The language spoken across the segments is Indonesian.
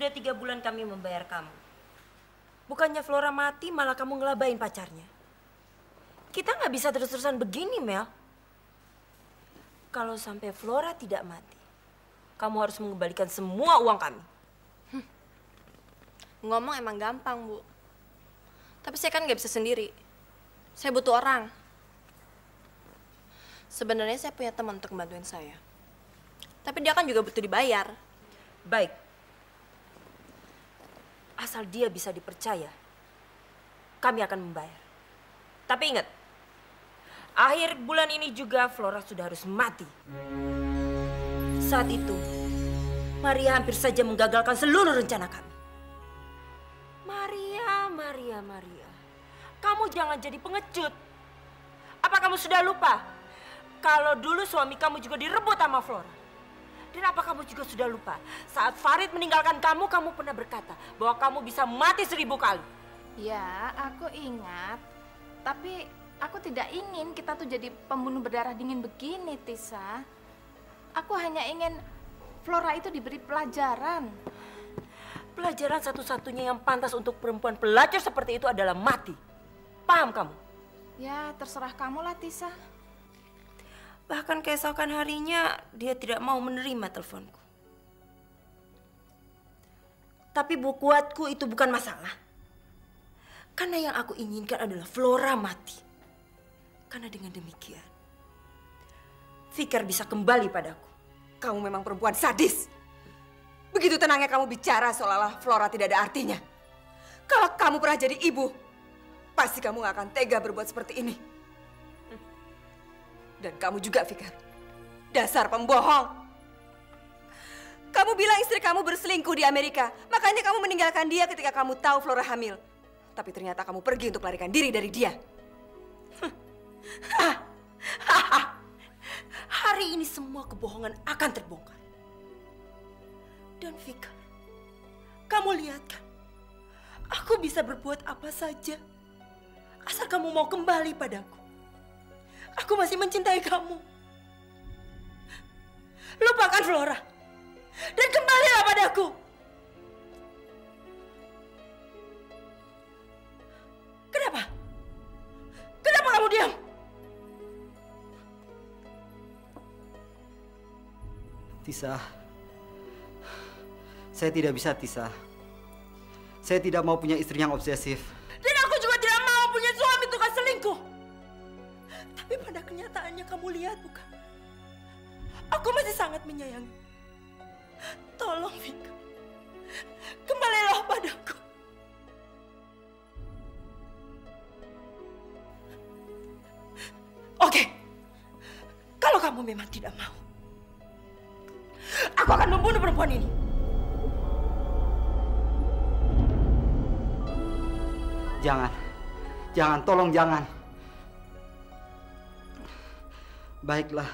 Sudah 3 bulan kami membayar kamu. Bukannya Flora mati, malah kamu ngelabain pacarnya. Kita nggak bisa terus-terusan begini, Mel. Kalau sampai Flora tidak mati, kamu harus mengembalikan semua uang kami. Ngomong emang gampang, Bu. Tapi saya kan nggak bisa sendiri. Saya butuh orang. Sebenarnya saya punya teman untuk bantuin saya. Tapi dia kan juga butuh dibayar. Baik. Asal dia bisa dipercaya, kami akan membayar. Tapi ingat, akhir bulan ini juga Flora sudah harus mati. Saat itu, Maria hampir saja menggagalkan seluruh rencana kami. Maria. Kamu jangan jadi pengecut. Apa kamu sudah lupa? Kalau dulu suami kamu juga direbut sama Flora. Dan apa kamu juga sudah lupa? Saat Farid meninggalkan kamu, kamu pernah berkata bahwa kamu bisa mati 1000 kali. Ya, aku ingat. Tapi aku tidak ingin kita tuh jadi pembunuh berdarah dingin begini, Tisa. Aku hanya ingin Flora itu diberi pelajaran. Pelajaran satu-satunya yang pantas untuk perempuan pelacur seperti itu adalah mati. Paham kamu? Ya, terserah kamu lah, Tisa. Bahkan keesokan harinya, dia tidak mau menerima teleponku. Tapi buatku itu bukan masalah. Karena yang aku inginkan adalah Flora mati. Karena dengan demikian, Fikar bisa kembali padaku. Kamu memang perempuan sadis. Begitu tenangnya kamu bicara seolah-olah Flora tidak ada artinya. Kalau kamu pernah jadi ibu, pasti kamu gak akan tega berbuat seperti ini. Dan kamu juga, Fikar. Dasar pembohong. Kamu bilang istri kamu berselingkuh di Amerika. Makanya kamu meninggalkan dia ketika kamu tahu Flora hamil. Tapi ternyata kamu pergi untuk melarikan diri dari dia. Hari ini semua kebohongan akan terbongkar. Dan Fikar, kamu lihat kan? Aku bisa berbuat apa saja. Asal kamu mau kembali padaku. Aku masih mencintai kamu. Lupakan Flora. Dan kembalilah padaku. Kenapa? Kenapa kamu diam? Tisa, saya tidak bisa, Tisa. Saya tidak mau punya istri yang obsesif. Dan aku juga tidak mau punya suami tukang selingkuh. Tapi pada kenyataannya kamu lihat bukan? Aku masih sangat menyayangi. Tolong, Vika. Kembalilah padaku. Oke. Kalau kamu memang tidak mau, aku akan membunuh perempuan ini. Jangan, tolong jangan. Baiklah,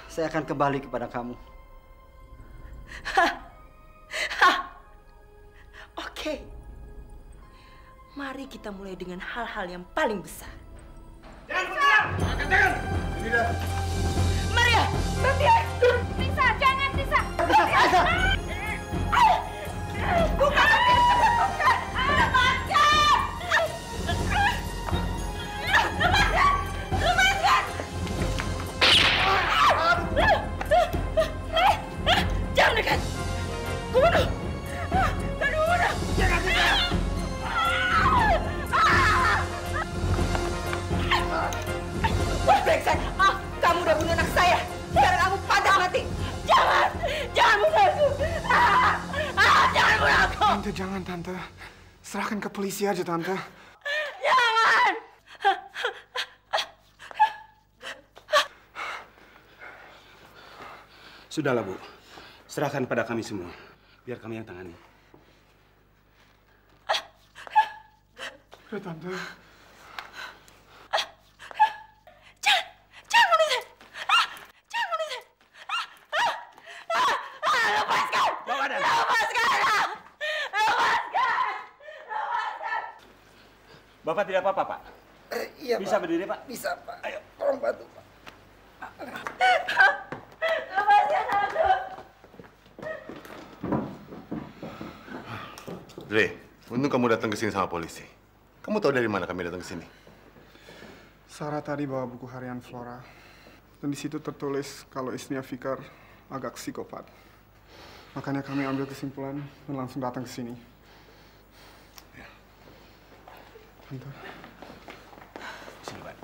saya akan kembali kepada kamu. Oke. Mari kita mulai dengan hal-hal yang paling besar. Jangan! Ini dah. Maria! Tisa, jangan, Tisa! Bukan! Bukan! Lepaskan! Lepaskan! Jangan dekat! Kubunuh! Kubunuh! Jangan dekat! Brengsek! Kamu udah bunuh anak saya! Sekarang kamu pantas mati! Jangan! Jangan bunuh aku! Jangan bunuh aku! Tante, jangan, Tante. Serahkan ke polisi aja, Tante. Jangan! Sudahlah, Bu. Serahkan pada kami semua. Biar kami yang tangani. Udah, Tante. Jangan bunuh saya! Jangan bunuh saya! Lepaskan! Bawa dan. Lepaskan! Lepaskan! Bapak tidak apa-apa, Pak? Iya, Bisa Pak. berdiri, Pak? Bisa, Pak. Ayo, tolong bantu, Pak. Lepaskan aku! Dre, untung kamu datang ke sini sama polisi. Kamu tahu dari mana kami datang ke sini? Sarah tadi bawa buku harian Flora. Dan di situ tertulis kalau istrinya Fikar agak psikopat. Makanya kami ambil kesimpulan dan langsung datang ke sini. Ya. Tante. Sini, Pak.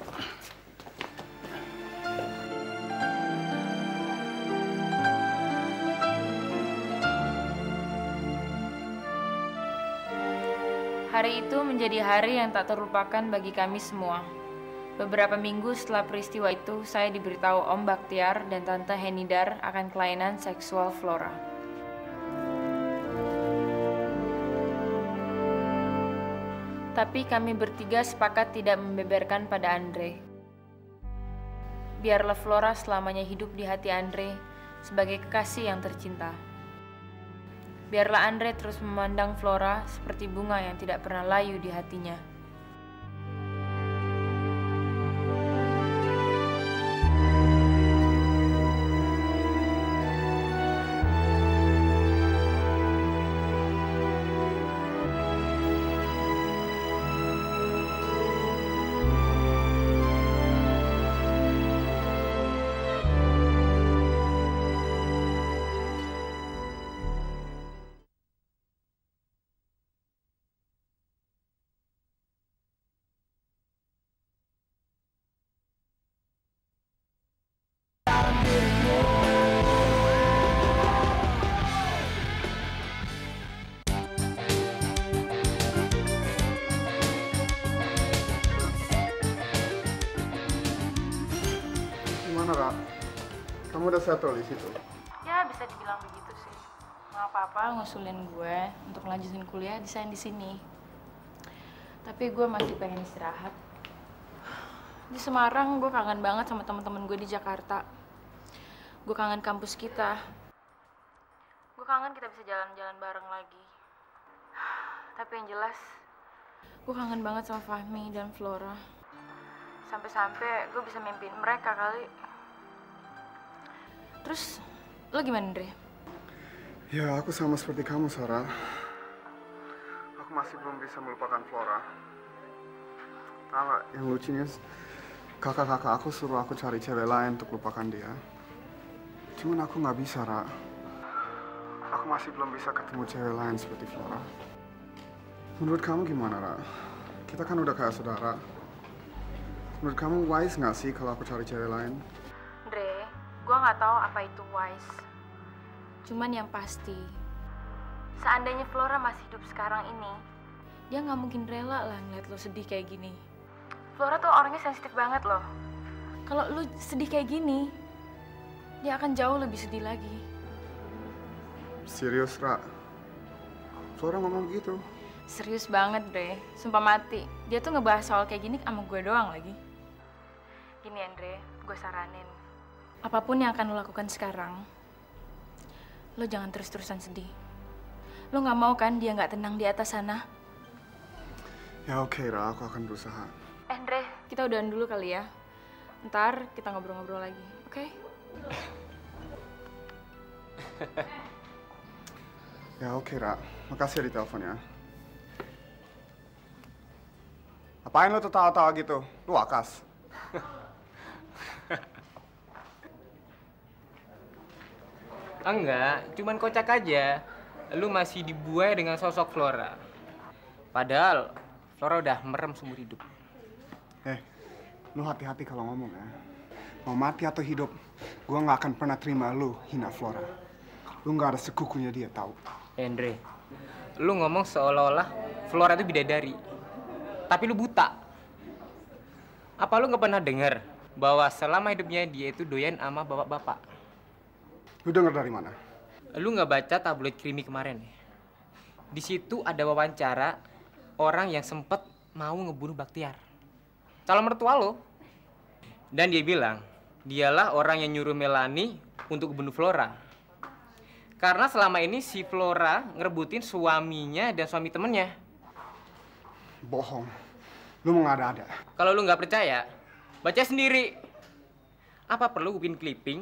Hari itu menjadi hari yang tak terlupakan bagi kami semua. Beberapa minggu setelah peristiwa itu, saya diberitahu Om Baktiar dan Tante Henidar akan kelainan seksual Flora. Tapi kami bertiga sepakat tidak membeberkan pada Andre. Biarlah Flora selamanya hidup di hati Andre sebagai kekasih yang tercinta. Biarlah Andre terus memandang Flora seperti bunga yang tidak pernah layu di hatinya. Gimana, Ra? Kamu udah settle di situ? Ya, bisa dibilang begitu sih. Nggak apa-apa ngusulin gue untuk lanjutin kuliah desain di sini. Tapi gue masih pengen istirahat. Di Semarang gue kangen banget sama teman-teman gue di Jakarta. Gue kangen kampus kita. Gue kangen kita bisa jalan-jalan bareng lagi. Tapi yang jelas, gue kangen banget sama Fahmi dan Flora. Sampai-sampai gue bisa mimpiin mereka kali. Terus, lo gimana, Andre? Ya, aku sama seperti kamu, Sarah. Aku masih belum bisa melupakan Flora. Tahu nggak, yang lucunya kakak-kakak aku suruh aku cari cewek lain untuk lupakan dia. Cuman aku nggak bisa, Ra. Aku masih belum bisa ketemu cewek lain seperti Flora. Menurut kamu gimana, Ra? Kita kan udah kayak saudara. Menurut kamu wise nggak sih kalau aku cari cewek lain? Dre, gue nggak tahu apa itu wise. Cuman yang pasti, seandainya Flora masih hidup sekarang ini, dia nggak mungkin rela lah ngeliat lo sedih kayak gini. Flora tuh orangnya sensitif banget loh. Kalau lo sedih kayak gini, dia akan jauh lebih sedih lagi. Serius, Ra? Flora ngomong gitu? Serius banget, Dre. Sumpah mati. Dia tuh ngebahas soal kayak gini sama gue doang lagi. Gini, Andre, gue saranin. Apapun yang akan lo lakukan sekarang, lo jangan terus-terusan sedih. Lo nggak mau kan dia nggak tenang di atas sana? Ya oke, Ra. Aku akan berusaha. Andre, kita udahan dulu kali ya. Ntar kita ngobrol-ngobrol lagi, oke? Ya oke, Ra. Makasih ya di teleponnya. Apain lo tertawa-tawa gitu? Lu wakas. Enggak, cuman kocak aja. Lu masih dibuai dengan sosok Flora. Padahal Flora udah merem seumur hidup. Lu hati-hati kalau ngomong ya. Mau mati atau hidup, gua nggak akan pernah terima lu hina Flora. Lu nggak ada sekukunya dia, tahu? Andre, lu ngomong seolah-olah Flora itu bidadari. Tapi lu buta. Apa lu nggak pernah dengar bahwa selama hidupnya dia itu doyan sama bapak-bapak? Lu denger dari mana? Lu nggak baca tabloid Krimi kemarin ya? Di situ ada wawancara orang yang sempet mau ngebunuh Baktiar, calon mertua lo. Dan dia bilang, dialah orang yang nyuruh Melani untuk bunuh Flora. Karena selama ini si Flora ngerebutin suaminya dan suami temennya. Bohong. Lu mau ngada-ada. Kalau lu nggak percaya, baca sendiri. Apa perlu gue bikin clipping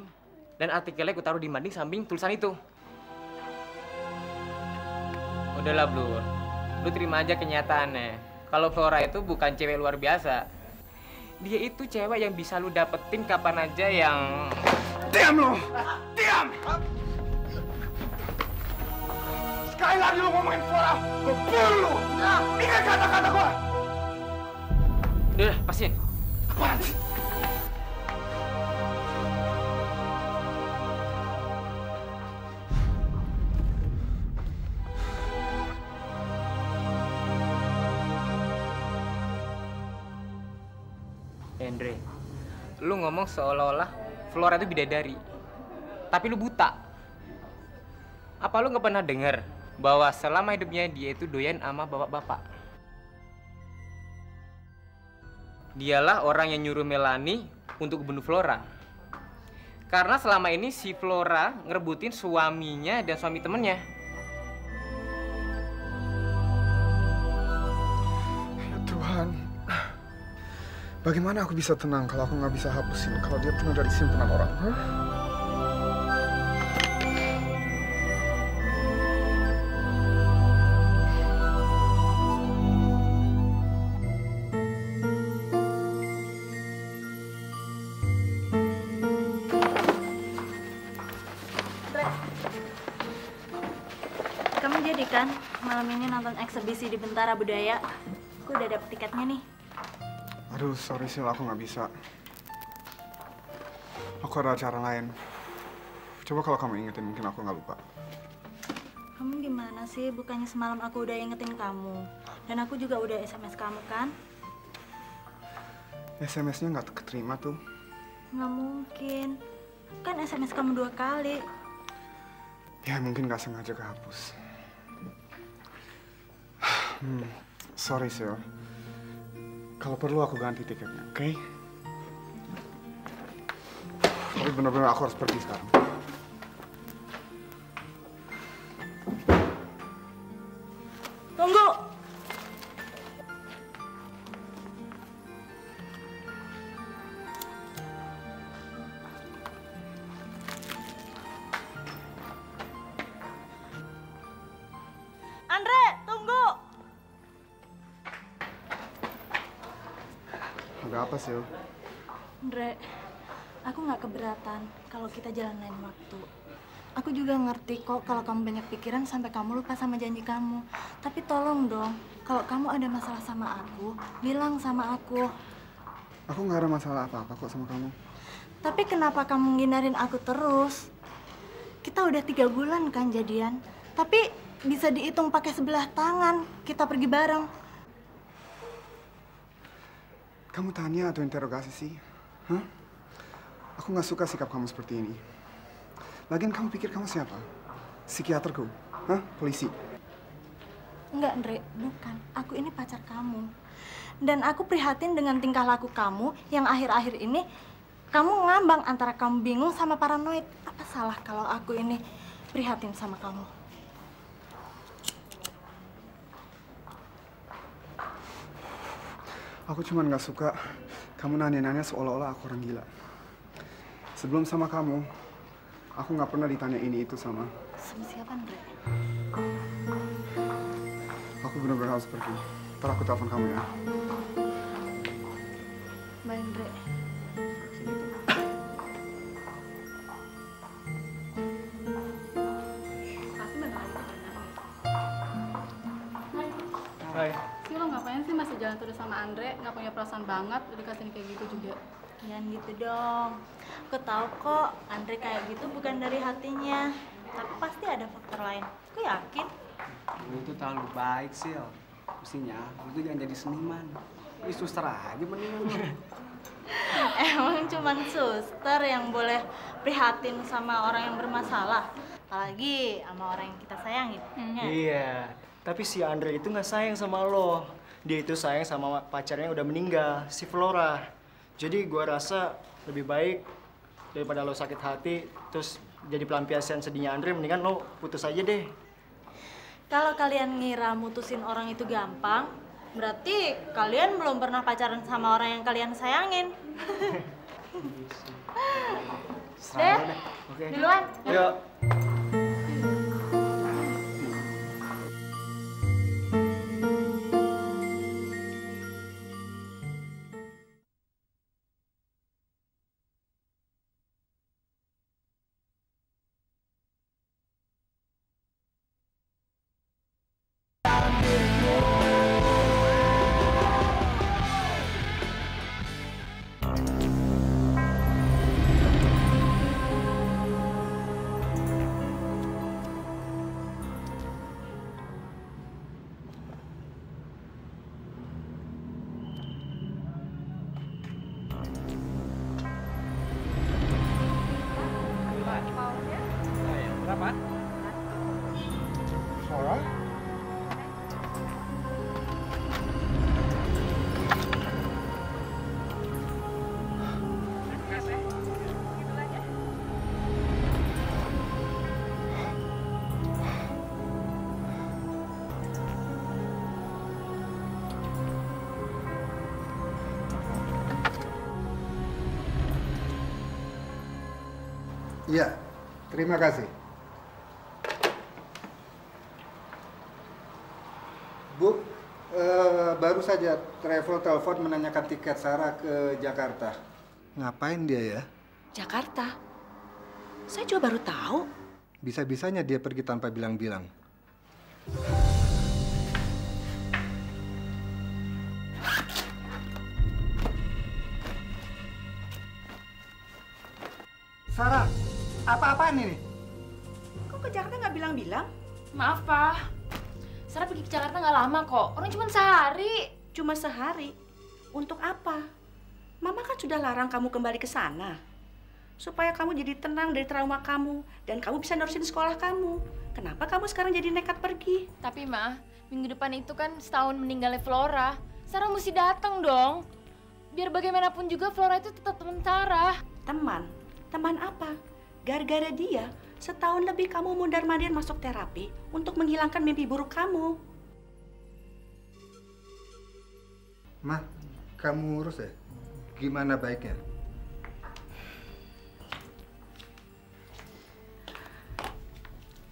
dan artikelnya gue taruh di mading samping tulisan itu? Udahlah, Blur. lu terima aja kenyataannya. Kalau Flora itu bukan cewek luar biasa. Dia itu cewek yang bisa lu dapetin kapan aja yang... Diam lu! Diam! Sekali lagi lu ngomongin Flora, gue bunuh lu! Ingat kata-kata gue! Udah, lepasin. Apaan sih? Andre, lu ngomong seolah-olah Flora itu bidadari. Tapi lu buta. Apa lu nggak pernah dengar bahwa selama hidupnya dia itu doyan sama bapak-bapak? Dialah orang yang nyuruh Melanie untuk bunuh Flora. Karena selama ini si Flora ngerebutin suaminya dan suami temennya. Ya Tuhan, bagaimana aku bisa tenang kalau aku nggak bisa hapusin kalau dia penuh dari simpenan orang? Huh? Kamu jadi kan malam ini nonton eksebisi di Bentara Budaya? Aku udah dapet tiketnya nih. Aduh, sorry Sil, aku nggak bisa. Aku ada acara lain. Coba kalau kamu ingetin, mungkin aku nggak lupa. Kamu gimana sih? Bukannya semalam aku udah ingetin kamu. Dan aku juga udah SMS kamu kan? SMS-nya nggak keterima tuh. Nggak mungkin. Kan SMS kamu 2 kali. Ya, mungkin nggak sengaja kehapus. Sorry Sil. Kalau perlu aku ganti tiketnya, oke? Tapi benar-benar aku harus pergi sekarang. Tunggu! Andre, tunggu! Ada apa Sil? Andre, aku nggak keberatan kalau kita jalan lain waktu. Aku juga ngerti kok kalau kamu banyak pikiran sampai kamu lupa sama janji kamu. Tapi tolong dong, kalau kamu ada masalah sama aku, bilang sama aku. Aku nggak ada masalah apa-apa kok sama kamu. Tapi kenapa kamu ngindarin aku terus? Kita udah 3 bulan kan jadian, tapi bisa dihitung pakai sebelah tangan kita pergi bareng. Kamu tanya atau interogasi sih? Hah? Aku nggak suka sikap kamu seperti ini. Lagian kamu pikir kamu siapa? Psikiaterku? Hah? Polisi? Enggak, Andre, bukan. Aku ini pacar kamu. Dan aku prihatin dengan tingkah laku kamu yang akhir-akhir ini kamu ngambang antara kamu bingung sama paranoid. Apa salah kalau aku ini prihatin sama kamu? Aku cuma nggak suka kamu nanya-nanya seolah-olah aku orang gila. Sebelum sama kamu, aku nggak pernah ditanya ini itu sama. Sama siapa, Andre? Aku benar-benar harus pergi. Ntar aku telepon kamu ya. Bye, Andre. Hai. Sih lo ngapain sih masih jalan terus sama Andre? Nggak punya perasaan banget, udah dikasihin kayak gitu juga. Jangan gitu dong. Aku tahu kok Andre kayak gitu bukan dari hatinya. Tapi pasti ada faktor lain. Aku yakin. Lu itu terlalu baik sih. Mestinya lu tuh jangan jadi seniman. Ini suster aja mendingan lu. Emang cuman suster yang boleh prihatin sama orang yang bermasalah. Apalagi sama orang yang kita sayangin. Ya? Iya, tapi si Andre itu nggak sayang sama lo. Dia itu sayang sama pacarnya yang udah meninggal, si Flora. Jadi gua rasa lebih baik daripada lo sakit hati, terus jadi pelampiasan sedihnya Andre, mendingan lo putus aja deh. Kalau kalian ngira mutusin orang itu gampang, berarti kalian belum pernah pacaran sama orang yang kalian sayangin. Deh, Oke. duluan. Yuk. Mau ya? Oh ya, berapa? Flora? Iya, terima kasih. Bu, baru saja travel telepon menanyakan tiket Sarah ke Jakarta. Ngapain dia ya? Jakarta? Saya juga baru tahu. Bisa-bisanya dia pergi tanpa bilang-bilang. Sarah, apa-apaan ini? Kok ke Jakarta nggak bilang-bilang? Maaf, Pak. Sarah pergi ke Jakarta nggak lama kok. Orang cuma sehari. Cuma sehari? Untuk apa? Mama kan sudah larang kamu kembali ke sana. Supaya kamu jadi tenang dari trauma kamu. Dan kamu bisa nerusin sekolah kamu. Kenapa kamu sekarang jadi nekat pergi? Tapi, Ma, minggu depan itu kan setahun meninggalnya Flora. Sarah mesti datang dong. Biar bagaimanapun juga Flora itu tetap teman Sarah. Teman? Teman apa? Gara-gara dia, setahun lebih kamu mundar-mandir masuk terapi untuk menghilangkan mimpi buruk kamu. Ma, kamu urus ya? Gimana baiknya?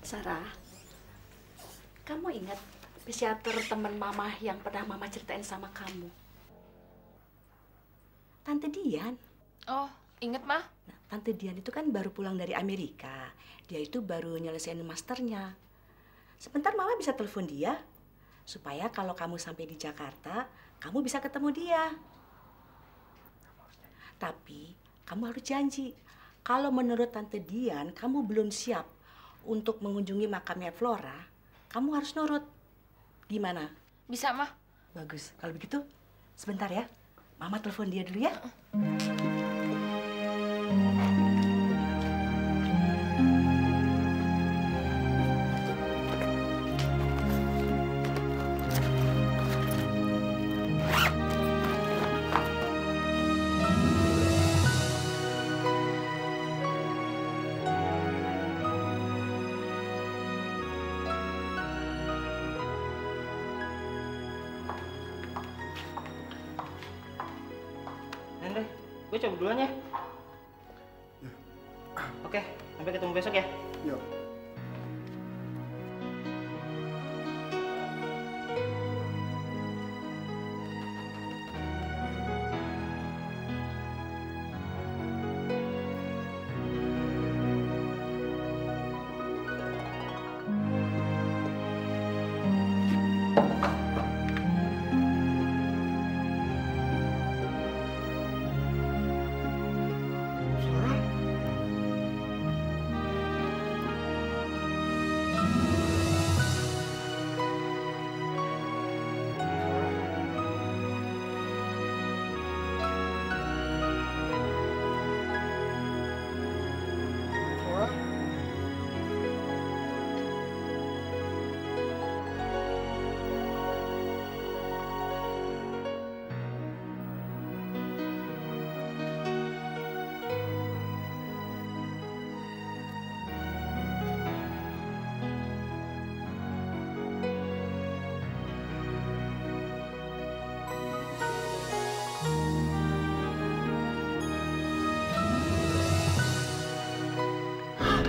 Sarah, kamu ingat psikiater teman Mama yang pernah Mama ceritain sama kamu? Tante Dian. Oh, inget, Ma? Nah, Tante Dian itu kan baru pulang dari Amerika. Dia itu baru nyelesain masternya. Sebentar Mama bisa telepon dia. Supaya kalau kamu sampai di Jakarta, kamu bisa ketemu dia. Tapi, kamu harus janji. Kalau menurut Tante Dian, kamu belum siap untuk mengunjungi makamnya Flora, kamu harus nurut. Gimana? Bisa, Ma. Bagus. Kalau begitu, sebentar ya. Mama telepon dia dulu ya. Andre, gue coba duluan ya. Oke, sampai ketemu besok ya. Yuk.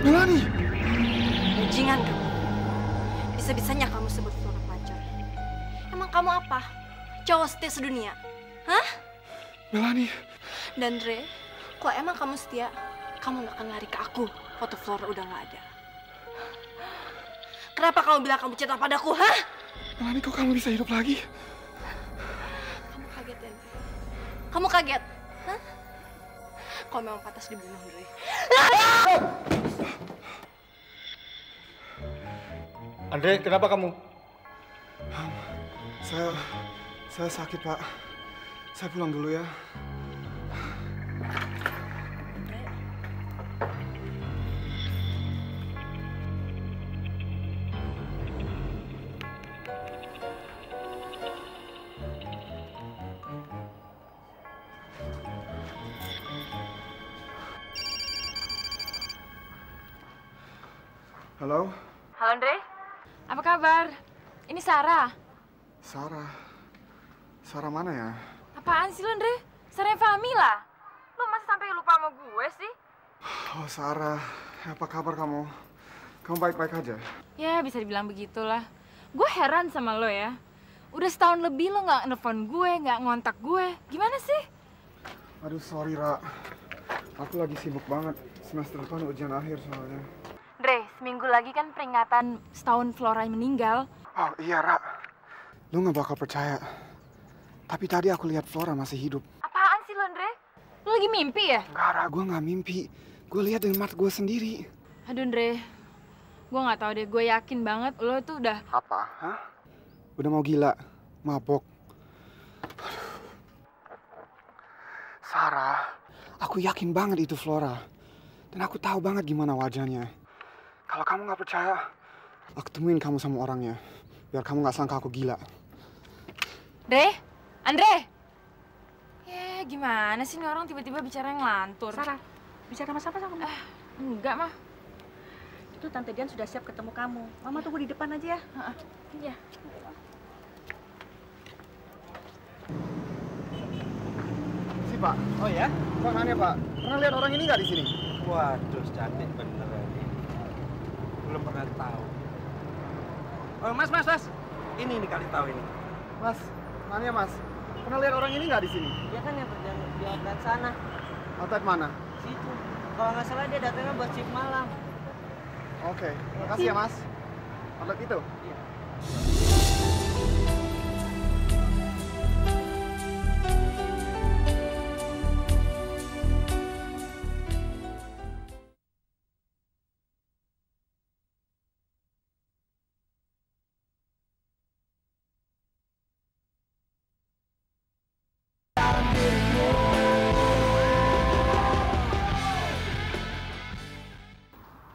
Melani! Bajingan kamu. Bisa-bisanya kamu sebut Flora pacar. Emang kamu apa? Cowok setia sedunia? Hah? Melani! Dan Dre, kalau emang kamu setia, kamu gak akan lari ke aku. Foto Flora udah gak ada. Kenapa kamu bilang kamu cinta padaku, hah? Melani, kok kamu bisa hidup lagi? Kamu kaget, Dan. Kamu kaget? Hah? Kau memang pantas dibunuh, Dre. Andre, kenapa kamu? Saya sakit, Pak. Saya pulang dulu ya. Halo? Halo, Andre. Apa kabar? Ini Sarah. Sarah? Sarah mana ya? Apaan sih lo, Andre? Sarah Fahmi lah. Lo masih sampai lupa sama gue sih? Oh, Sarah. Apa kabar kamu? Kamu baik-baik aja? Ya, bisa dibilang begitulah. Gue heran sama lo ya. Udah setahun lebih lo nggak nelfon gue, nggak ngontak gue. Gimana sih? Aduh, sorry, Ra. Aku lagi sibuk banget. Semester depan ujian akhir soalnya. Dre, seminggu lagi kan peringatan setahun Flora meninggal. Oh iya, Ra. Lu nggak bakal percaya. Tapi tadi aku lihat Flora masih hidup. Apaan sih lo, Dre? Lo lagi mimpi ya? Enggak, Ra. Gue nggak mimpi. Gue lihat dengan mata gue sendiri. Aduh, Dre. Gue nggak tahu deh. Gue yakin banget lo tuh udah... Apa? Hah? Udah mau gila? Mabok? Sarah, aku yakin banget itu Flora. Dan aku tahu banget gimana wajahnya. Kalau kamu nggak percaya, aku temuin kamu sama orangnya. Biar kamu nggak sangka aku gila. Dre? Andre? Ya, gimana sih nih orang tiba-tiba bicara ngelantur? Sarah, bicara sama siapa? Enggak, Mah. Itu Tante Dian sudah siap ketemu kamu. Mama tunggu di depan aja ya. Iya. Si Pak. Oh ya? Pak, nanya Pak. Pernah lihat orang ini nggak di sini? Waduh, cantik bener ini. Belum pernah tahu. Oh, Mas. Ini kali tahu ini. Mas, nanya Mas. Pernah lihat orang ini nggak di sini? Dia kan yang kerja di outlet sana. Outlet mana? Situ. Kalau nggak salah dia datangnya buat shift malam. Oke, makasih ya Mas. Outlet itu? Iya.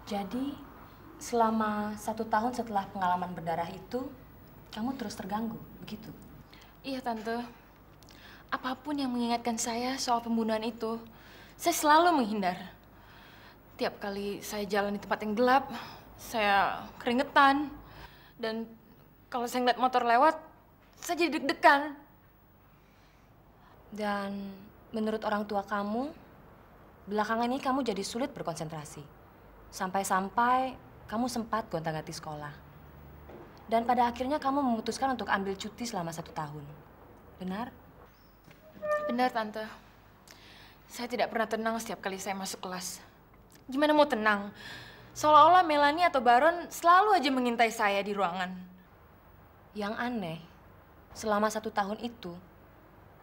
Jadi, selama 1 tahun setelah pengalaman berdarah itu, kamu terus terganggu, begitu? Iya, Tante. Apapun yang mengingatkan saya soal pembunuhan itu, saya selalu menghindar. Tiap kali saya jalan di tempat yang gelap, saya keringetan. Dan kalau saya ngeliat motor lewat, saya jadi deg-degan. Dan menurut orang tua kamu, belakangan ini kamu jadi sulit berkonsentrasi. Sampai-sampai kamu sempat gonta-ganti sekolah. Dan pada akhirnya kamu memutuskan untuk ambil cuti selama 1 tahun. Benar? Benar, Tante. Saya tidak pernah tenang setiap kali saya masuk kelas. Gimana mau tenang? Seolah-olah Melanie atau Baron selalu aja mengintai saya di ruangan. Yang aneh, selama 1 tahun itu,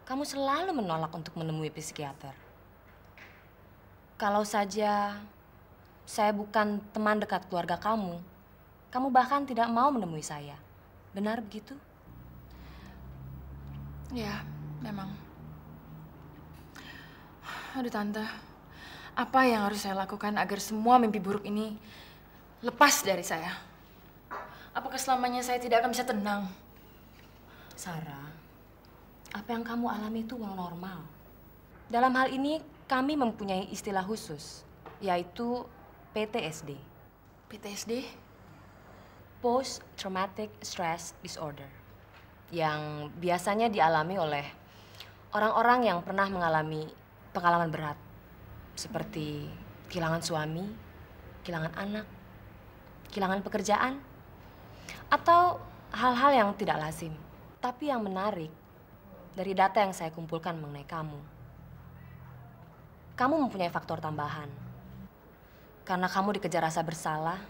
kamu selalu menolak untuk menemui psikiater. Kalau saja saya bukan teman dekat keluarga kamu bahkan tidak mau menemui saya. Benar begitu? Ya, memang. Aduh, Tante. Apa yang harus saya lakukan agar semua mimpi buruk ini lepas dari saya? Apakah selamanya saya tidak akan bisa tenang? Sarah, apa yang kamu alami itu normal. Dalam hal ini, kami mempunyai istilah khusus, yaitu PTSD. PTSD? Post Traumatic Stress Disorder. Yang biasanya dialami oleh orang-orang yang pernah mengalami pengalaman berat. Seperti kehilangan suami, kehilangan anak, kehilangan pekerjaan, atau hal-hal yang tidak lazim. Tapi yang menarik, dari data yang saya kumpulkan mengenai kamu mempunyai faktor tambahan. Karena kamu dikejar rasa bersalah,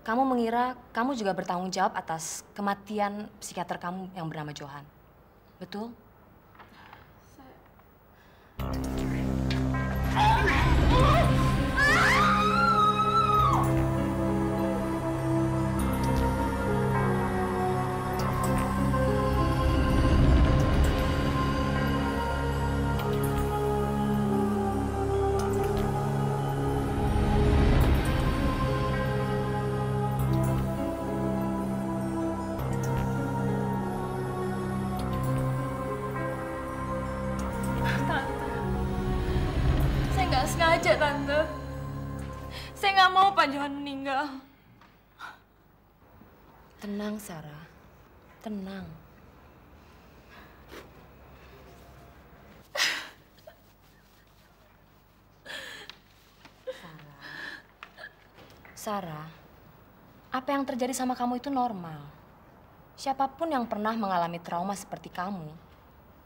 kamu mengira kamu juga bertanggung jawab atas kematian psikiater kamu yang bernama Johan. Betul? Saya nggak sengaja, Tante. Saya nggak mau Pak Johan meninggal. Tenang, Sarah. Tenang. Sarah, apa yang terjadi sama kamu itu normal. Siapapun yang pernah mengalami trauma seperti kamu,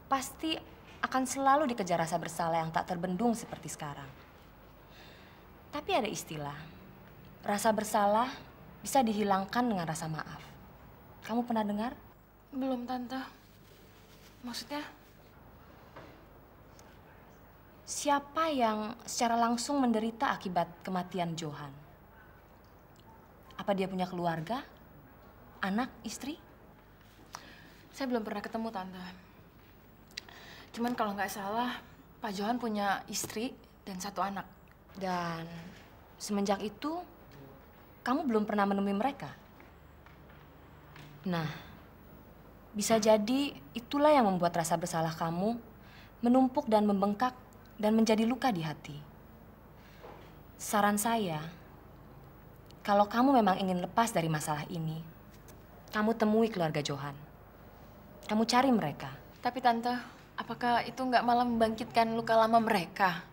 pasti akan selalu dikejar rasa bersalah yang tak terbendung seperti sekarang. Tapi ada istilah, rasa bersalah bisa dihilangkan dengan rasa maaf. Kamu pernah dengar? Belum, Tante. Maksudnya? Siapa yang secara langsung menderita akibat kematian Johan? Apa dia punya keluarga? Anak, istri? Saya belum pernah ketemu, Tante. Cuman kalau nggak salah, Pak Johan punya istri dan 1 anak. Dan semenjak itu, kamu belum pernah menemui mereka? Nah, bisa jadi itulah yang membuat rasa bersalah kamu menumpuk dan membengkak dan menjadi luka di hati. Saran saya, kalau kamu memang ingin lepas dari masalah ini, kamu temui keluarga Johan. Kamu cari mereka. Tapi Tante, apakah itu nggak malah membangkitkan luka lama mereka?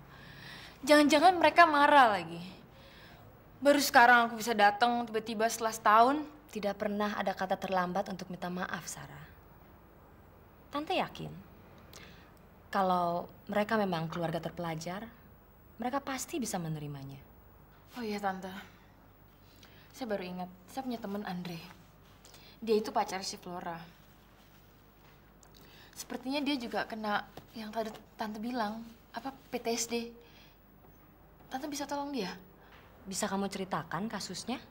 Jangan-jangan mereka marah lagi. Baru sekarang aku bisa datang tiba-tiba setelah setahun. Tidak pernah ada kata terlambat untuk minta maaf, Sarah. Tante yakin, kalau mereka memang keluarga terpelajar, mereka pasti bisa menerimanya. Oh iya, Tante. Saya baru ingat, saya punya teman Andre. Dia itu pacar si Flora. Sepertinya dia juga kena yang tadi Tante bilang, PTSD. Tante bisa tolong dia? Bisa kamu ceritakan kasusnya?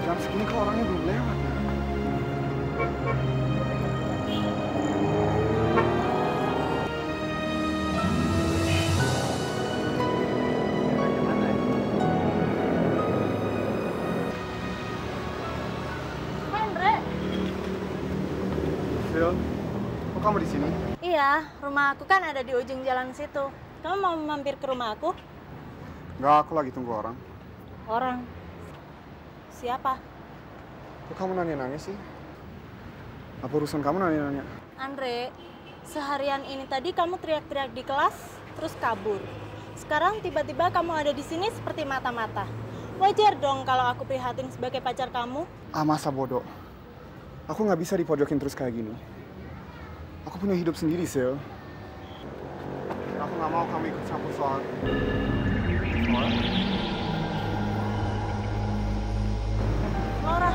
Jam segini kok orangnya belum lewat ya? Andre. Sil, kok kamu di sini? Iya, rumah aku kan ada di ujung jalan situ. Kamu mau mampir ke rumah aku? Enggak, aku lagi tunggu orang. Orang? Siapa? Kok kamu nanya-nanya sih? Apa urusan kamu nanya-nanya? Andre, seharian ini tadi kamu teriak-teriak di kelas, terus kabur. Sekarang tiba-tiba kamu ada di sini seperti mata-mata. Wajar dong kalau aku prihatin sebagai pacar kamu. Ah, masa bodoh. Aku nggak bisa dipojokin terus kayak gini. Aku punya hidup sendiri, Sil. Aku nggak mau kamu ikut campur soal... Flora.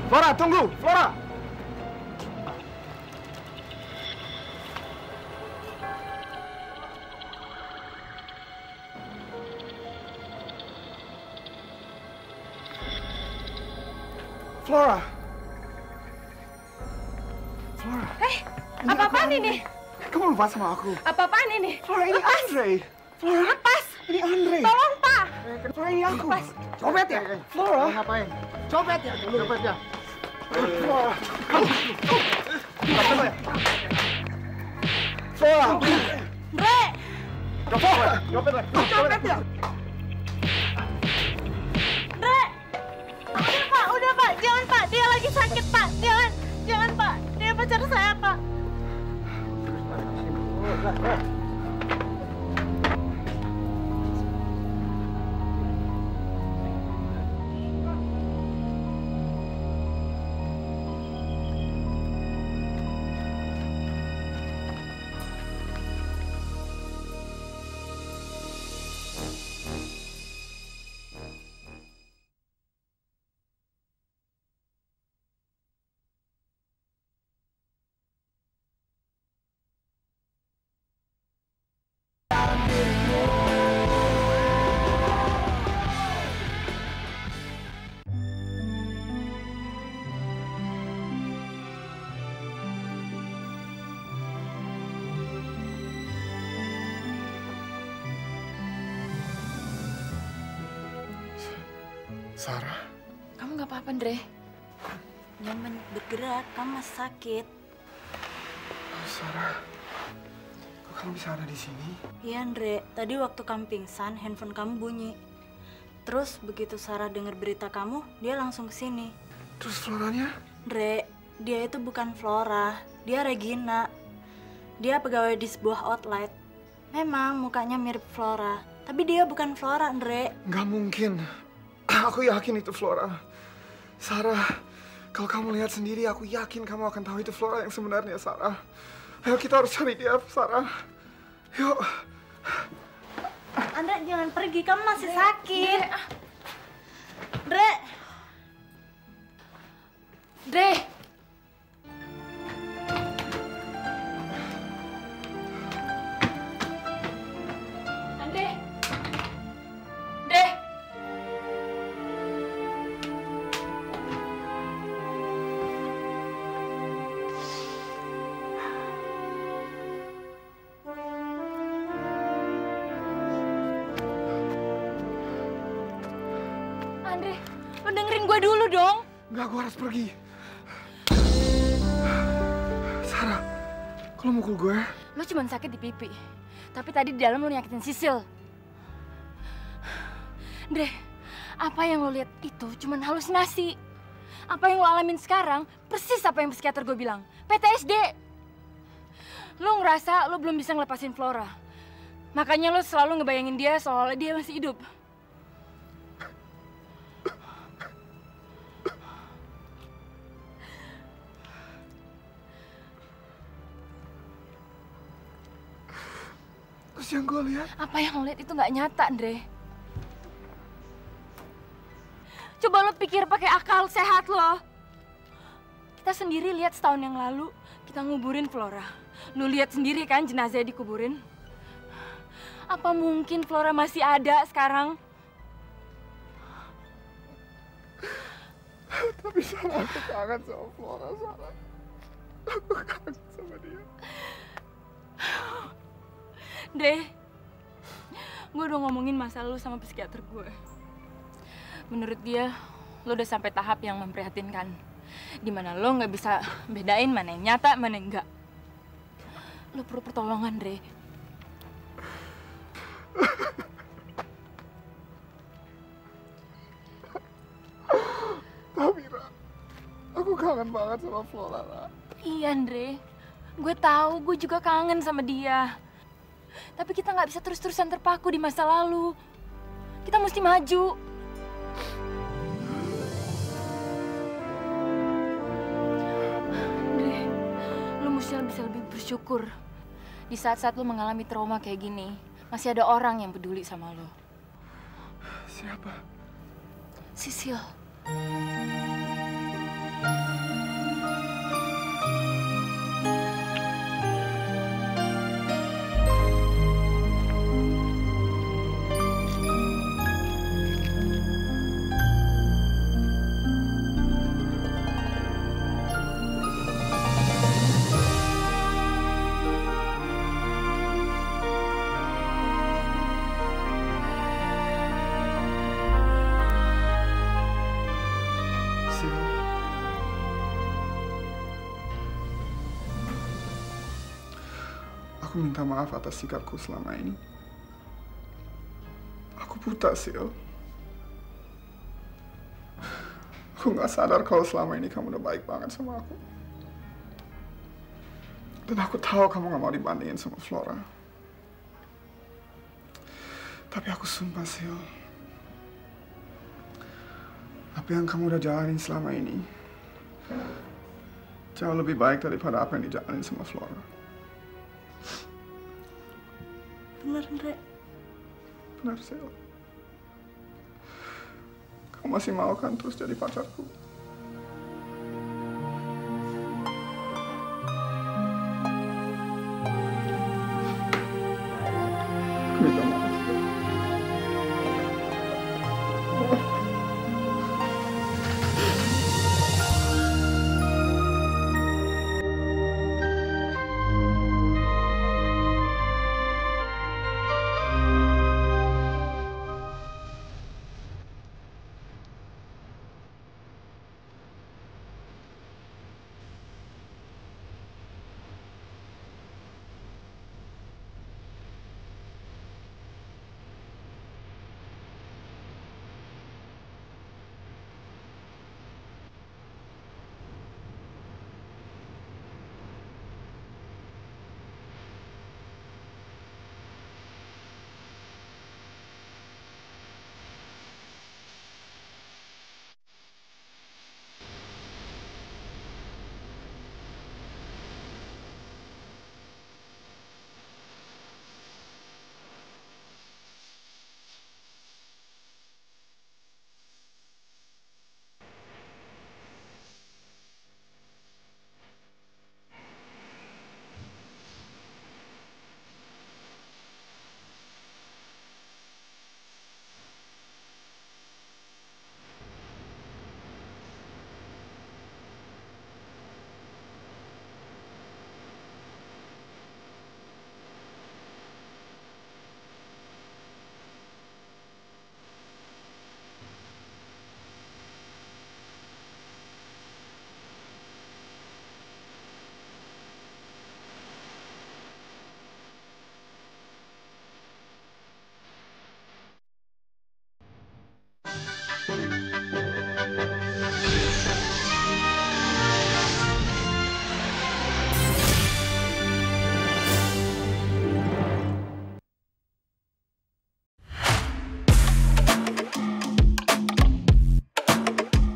Flora, tunggu! Flora! Flora! Flora! Apa-apaan ini? Kamu lupa sama aku? Apa-apaan ini? Flora, ini Andre! Flora! Lepas! Ini Andre! Tolong, Pak! Flora, ini aku! Lepas! Copet ya? Flora! Ngapain? Copet ya? Copet ya? Flora! Flora! Bre! Copet ya? Copet ya? Bre! Udah Pak, jangan Pak, dia lagi sakit Pak, jangan Pak, dia pacar saya Pak. Sarah? Kamu nggak apa-apa, Andre? Jangan bergerak, kamu masih sakit. Sarah, kok kamu bisa ada di sini? Iya, Andre. Tadi waktu kamu pingsan, handphone kamu bunyi. Terus begitu Sarah dengar berita kamu, dia langsung ke sini. Terus Floranya? Andre, dia itu bukan Flora, dia Regina. Dia pegawai di sebuah outlet. Memang mukanya mirip Flora, tapi dia bukan Flora, Andre. Nggak mungkin. Aku yakin itu Flora. Sarah, kalau kamu lihat sendiri, aku yakin kamu akan tahu itu Flora yang sebenarnya, Sarah. Ayo kita harus cari dia, Sarah. Yuk. Andre, jangan pergi, kamu masih sakit. Andre. Dre. Andre. Dre. Andre, lo dengerin gue dulu dong. Nggak, gue harus pergi. Sarah, kalau mukul gue? Lo cuma sakit di pipi. Tapi tadi di dalam lo nyakitin Sisil. Dre, apa yang lo lihat itu cuma halusinasi. Apa yang lo alamin sekarang persis apa yang psikiater gue bilang. PTSD. Lo ngerasa lo belum bisa ngelepasin Flora. Makanya lo selalu ngebayangin dia seolah dia masih hidup. Terus yang gue lihat? Apa yang lo lihat itu nggak nyata, Andre. Coba lo pikir pakai akal sehat lo. Kita sendiri lihat setahun yang lalu kita nguburin Flora. Lo lihat sendiri kan jenazahnya dikuburin. Apa mungkin Flora masih ada sekarang? Tapi Sarah, aku kangen sama Flora, Sarah. Aku kangen sama dia. Dre, gue udah ngomongin masalah lu sama psikiater gue. Menurut dia, lu udah sampai tahap yang memprihatinkan. Dimana lu nggak bisa bedain mana yang nyata, mana yang enggak. Lu perlu pertolongan, Dre. Tapi, Ra, aku kangen banget sama Flora, Ra. Iya, Dre. Gue tahu, gue juga kangen sama dia. Tapi kita nggak bisa terus-terusan terpaku di masa lalu. Kita mesti maju. Dre, lu mesti bisa lebih bersyukur. Di saat-saat lu mengalami trauma kayak gini, masih ada orang yang peduli sama lu. Siapa? Sisil. Aku minta maaf atas sikapku selama ini. Aku buta, Sil. Aku nggak sadar kalau selama ini kamu udah baik banget sama aku. Dan aku tahu kamu nggak mau dibandingin sama Flora. Tapi aku sumpah, Sil. Apa yang kamu udah jalanin selama ini jauh lebih baik daripada apa yang dijalanin sama Flora. Bener, Andre. Benar, Sil. Kamu masih mau kan terus jadi pacarku? Aku minta maaf.